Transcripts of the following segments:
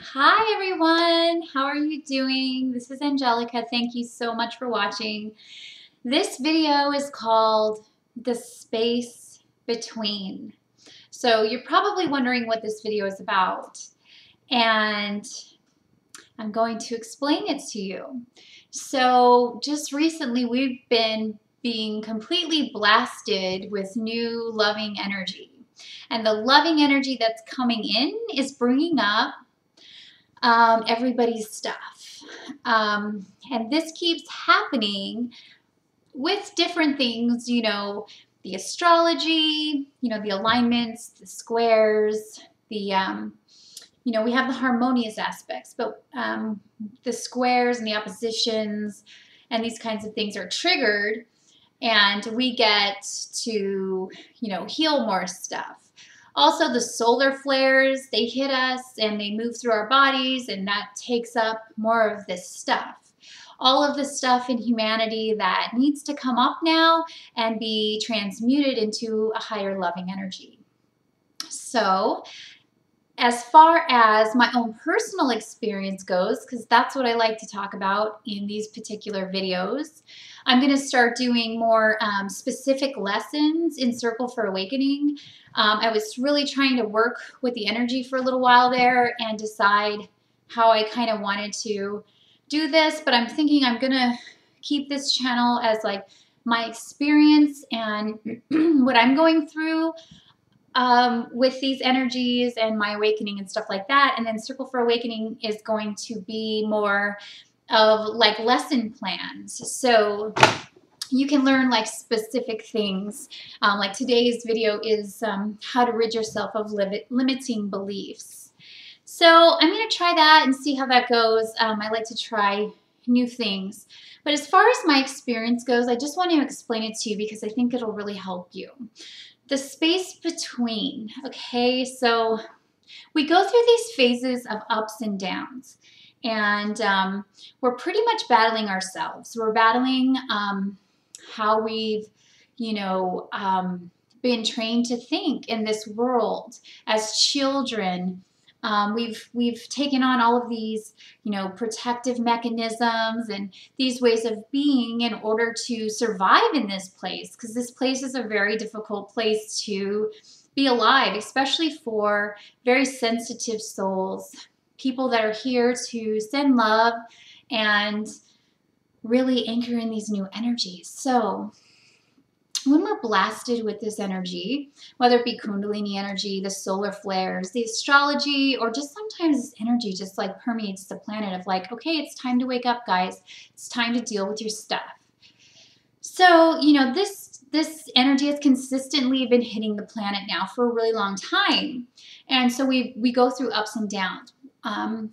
Hi everyone, how are you doing? This is Angelica. Thank you so much for watching. This video is called The Space Between. So you're probably wondering what this video is about, and I'm going to explain it to you. So just recently we've been being completely blasted with new loving energy. And the loving energy that's coming in is bringing up everybody's stuff. And this keeps happening with different things, the astrology, the alignments, the squares, we have the harmonious aspects, but the squares and the oppositions and these kinds of things are triggered, and we get to, heal more stuff. Also, the solar flares, they hit us and they move through our bodies, and that takes up more of this stuff. All of the stuff in humanity that needs to come up now and be transmuted into a higher loving energy. So, as far as my own personal experience goes, because that's what I like to talk about in these particular videos, I'm going to start doing more specific lessons in Circle for Awakening. I was really trying to work with the energy for a little while there and decide how I kind of wanted to do this, but I'm thinking I'm going to keep this channel as like my experience and what I'm going through with these energies and my awakening and stuff like that. And then Circle for Awakening is going to be more of like lesson plans. So you can learn like specific things. Like today's video is how to rid yourself of limiting beliefs. So I'm going to try that and see how that goes. I like to try new things. But as far as my experience goes, I just want to explain it to you because I think it'll really help you. The space between, okay, so we go through these phases of ups and downs, and we're pretty much battling ourselves. We're battling how we've, been trained to think in this world as children. We've taken on all of these, protective mechanisms and these ways of being in order to survive in this place, because this place is a very difficult place to be alive, especially for very sensitive souls, people that are here to send love and really anchor in these new energies. So when we're blasted with this energy, whether it be Kundalini energy, the solar flares, the astrology, or just sometimes this energy just like permeates the planet of like, okay, it's time to wake up, guys. It's time to deal with your stuff. So, this energy has consistently been hitting the planet now for a really long time. And so we go through ups and downs.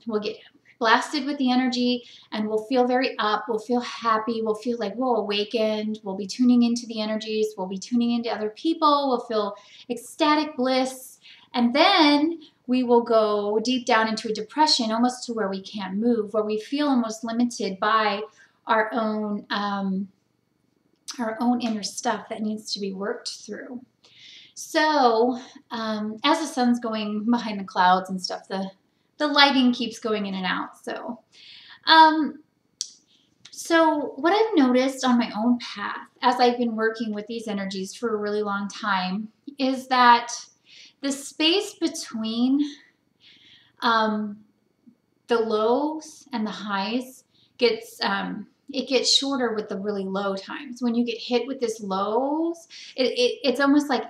We'll get blasted with the energy and we'll feel very up, we'll feel happy, we'll feel like we'll awakened, we'll be tuning into the energies, we'll be tuning into other people, we'll feel ecstatic bliss, and then we will go deep down into a depression, almost to where we can't move, where we feel almost limited by our own inner stuff that needs to be worked through. So as the sun's going behind the clouds and stuff, the lighting keeps going in and out. So what I've noticed on my own path as I've been working with these energies for a really long time is that the space between the lows and the highs gets shorter with the really low times. When you get hit with this lows, it's almost like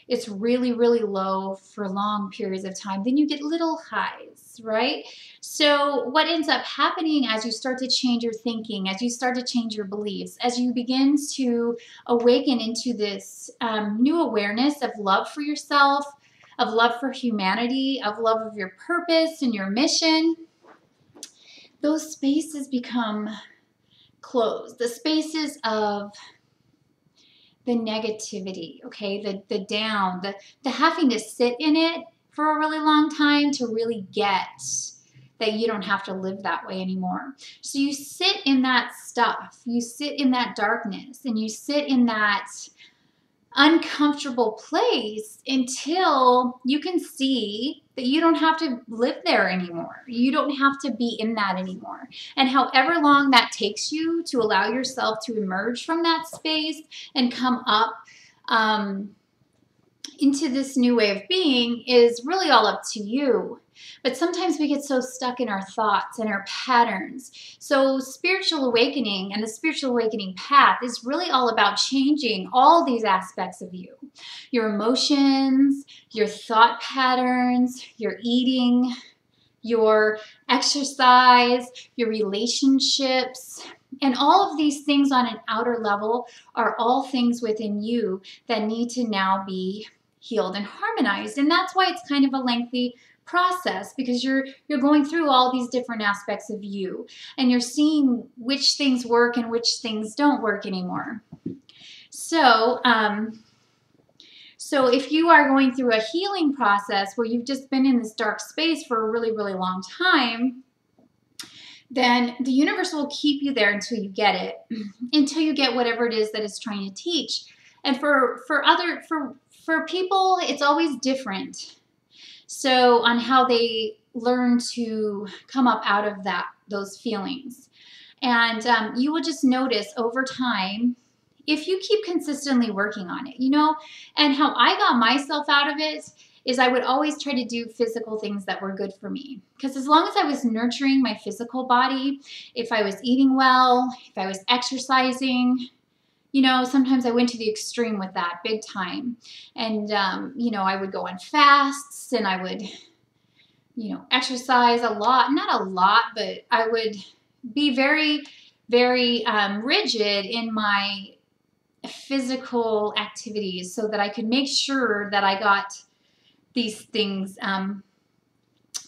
it's really, really low for long periods of time. Then you get little highs, right? So what ends up happening as you start to change your thinking, as you start to change your beliefs, as you begin to awaken into this new awareness of love for yourself, of love for humanity, of love of your purpose and your mission, those spaces become closed. The spaces of the negativity, okay, the down, the having to sit in it for a really long time to really get that you don't have to live that way anymore. So you sit in that stuff, you sit in that darkness, and you sit in that uncomfortable place until you can see that you don't have to live there anymore. You don't have to be in that anymore. And however long that takes you to allow yourself to emerge from that space and come up into this new way of being is really all up to you. But sometimes we get so stuck in our thoughts and our patterns. So spiritual awakening and the spiritual awakening path is really all about changing all these aspects of you. Your emotions, your thought patterns, your eating, your exercise, your relationships, and all of these things on an outer level are all things within you that need to now be healed and harmonized. And that's why it's kind of a lengthy process, because you're going through all these different aspects of you and you're seeing which things work and which things don't work anymore. So if you are going through a healing process where you've just been in this dark space for a really, really long time, then the universe will keep you there until you get it, until you get whatever it is that it's trying to teach. And for people, it's always different. So on how they learn to come up out of those feelings. And you will just notice over time, if you keep consistently working on it, and how I got myself out of it is I would always try to do physical things that were good for me. Because as long as I was nurturing my physical body, if I was eating well, if I was exercising, sometimes I went to the extreme with that big time. And, I would go on fasts and I would, exercise a lot, not a lot, but I would be very, very rigid in my physical activities so that I could make sure that I got these things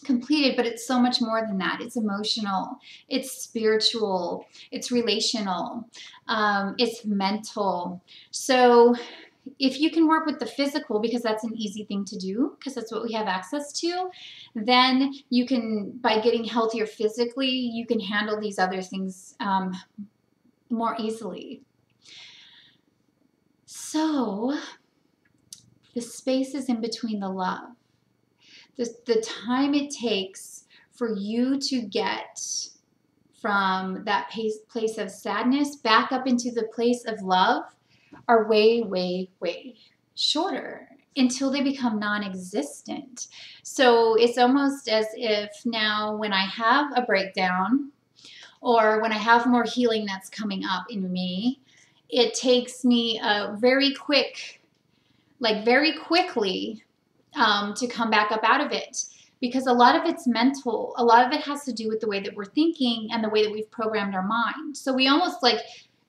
completed. But it's so much more than that. It's emotional, it's spiritual, it's relational, it's mental. So if you can work with the physical, because that's an easy thing to do, because that's what we have access to, then you can, by getting healthier physically, you can handle these other things more easily. So the spaces in between the love, the time it takes for you to get from that place of sadness back up into the place of love are way, way, way shorter until they become non-existent. So it's almost as if now when I have a breakdown or when I have more healing that's coming up in me, it takes me very quickly to come back up out of it, because a lot of it's mental. A lot of it has to do with the way that we're thinking and the way that we've programmed our mind. So we almost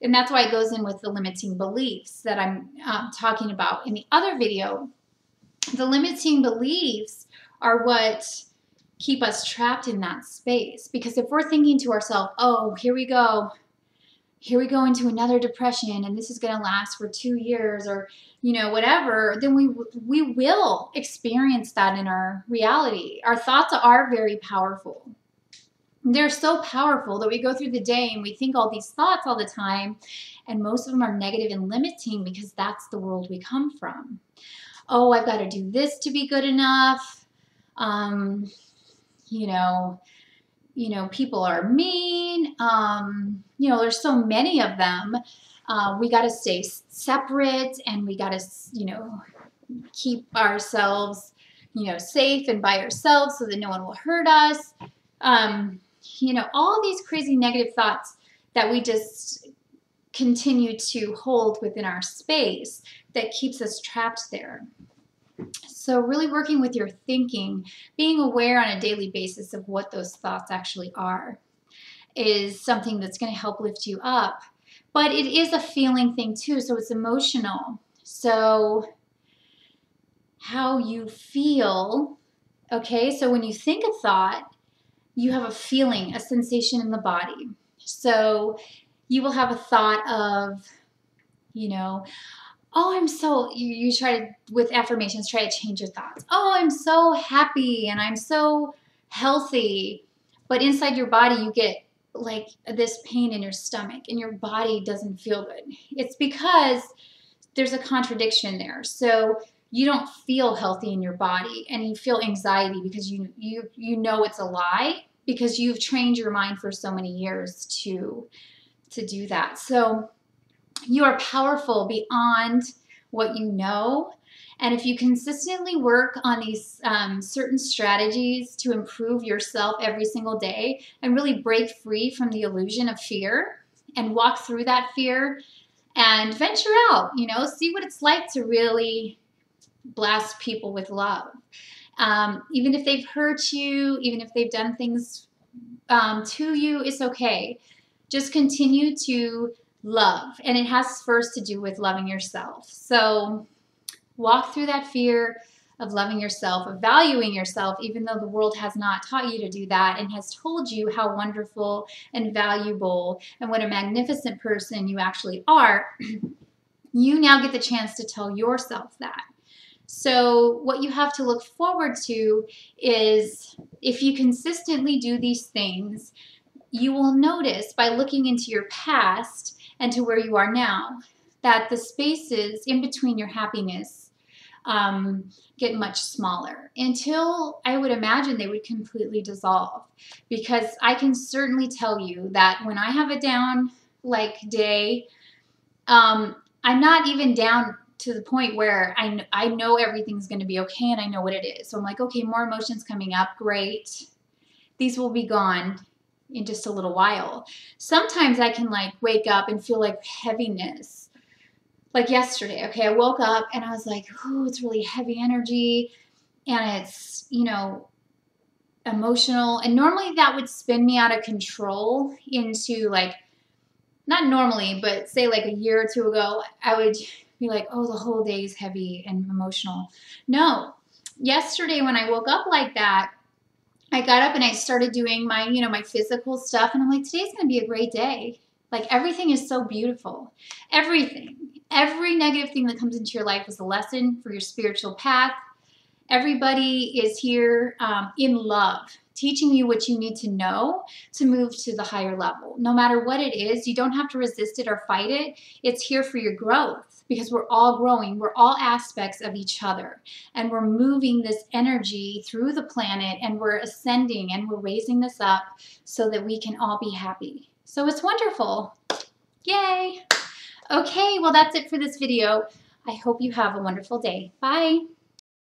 and that's why it goes in with the limiting beliefs that I'm talking about in the other video. The limiting beliefs are what keep us trapped in that space, because if we're thinking to ourselves, oh, here we go into another depression and this is going to last for 2 years or whatever, then we will experience that in our reality. Our thoughts are very powerful. They're so powerful that we go through the day and we think all these thoughts all the time, and most of them are negative and limiting because that's the world we come from. Oh, I've got to do this to be good enough. People are mean. There's so many of them. We got to stay separate, and we got to, keep ourselves, safe and by ourselves so that no one will hurt us. All these crazy negative thoughts that we just continue to hold within our space that keeps us trapped there. So really working with your thinking, being aware on a daily basis of what those thoughts actually are, is something that's going to help lift you up. But it is a feeling thing too, so it's emotional. So how you feel, okay? So when you think a thought, you have a feeling, a sensation in the body. So you will have a thought of, oh, I'm so, you try to, with affirmations, try to change your thoughts. Oh, I'm so happy and I'm so healthy. But inside your body, you get like this pain in your stomach and your body doesn't feel good. It's because there's a contradiction there. So you don't feel healthy in your body, and you feel anxiety because you know it's a lie, because you've trained your mind for so many years to do that. So you are powerful beyond what you know. And if you consistently work on these certain strategies to improve yourself every single day and really break free from the illusion of fear and walk through that fear and venture out, you know, see what it's like to really blast people with love. Even if they've hurt you, even if they've done things to you, it's okay. Just continue to love. And it has first to do with loving yourself. So walk through that fear of loving yourself, of valuing yourself, even though the world has not taught you to do that and has told you how wonderful and valuable and what a magnificent person you actually are. You now get the chance to tell yourself that. So what you have to look forward to is, if you consistently do these things, you will notice by looking into your past and to where you are now that the spaces in between your happiness get much smaller, until I would imagine they would completely dissolve. Because I can certainly tell you that when I have a down day, I'm not even down to the point where I know everything's going to be okay and I know what it is. So I'm like, okay, more emotions coming up. Great. These will be gone in just a little while. Sometimes I can wake up and feel heaviness. Like yesterday, okay, I woke up and I was like, oh, it's really heavy energy and it's, emotional. And normally that would spin me out of control into not normally, but say a year or two ago, I would be like, oh, the whole day is heavy and emotional. No, yesterday when I woke up like that, I got up and I started doing my, my physical stuff. And I'm like, today's going to be a great day. Everything is so beautiful. Everything. Every negative thing that comes into your life is a lesson for your spiritual path. Everybody is here in love, teaching you what you need to know to move to the higher level. No matter what it is, you don't have to resist it or fight it. It's here for your growth, because we're all growing. We're all aspects of each other. And we're moving this energy through the planet, and we're ascending and we're raising this up so that we can all be happy. So it's wonderful. Yay! Okay, well, that's it for this video. I hope you have a wonderful day. Bye.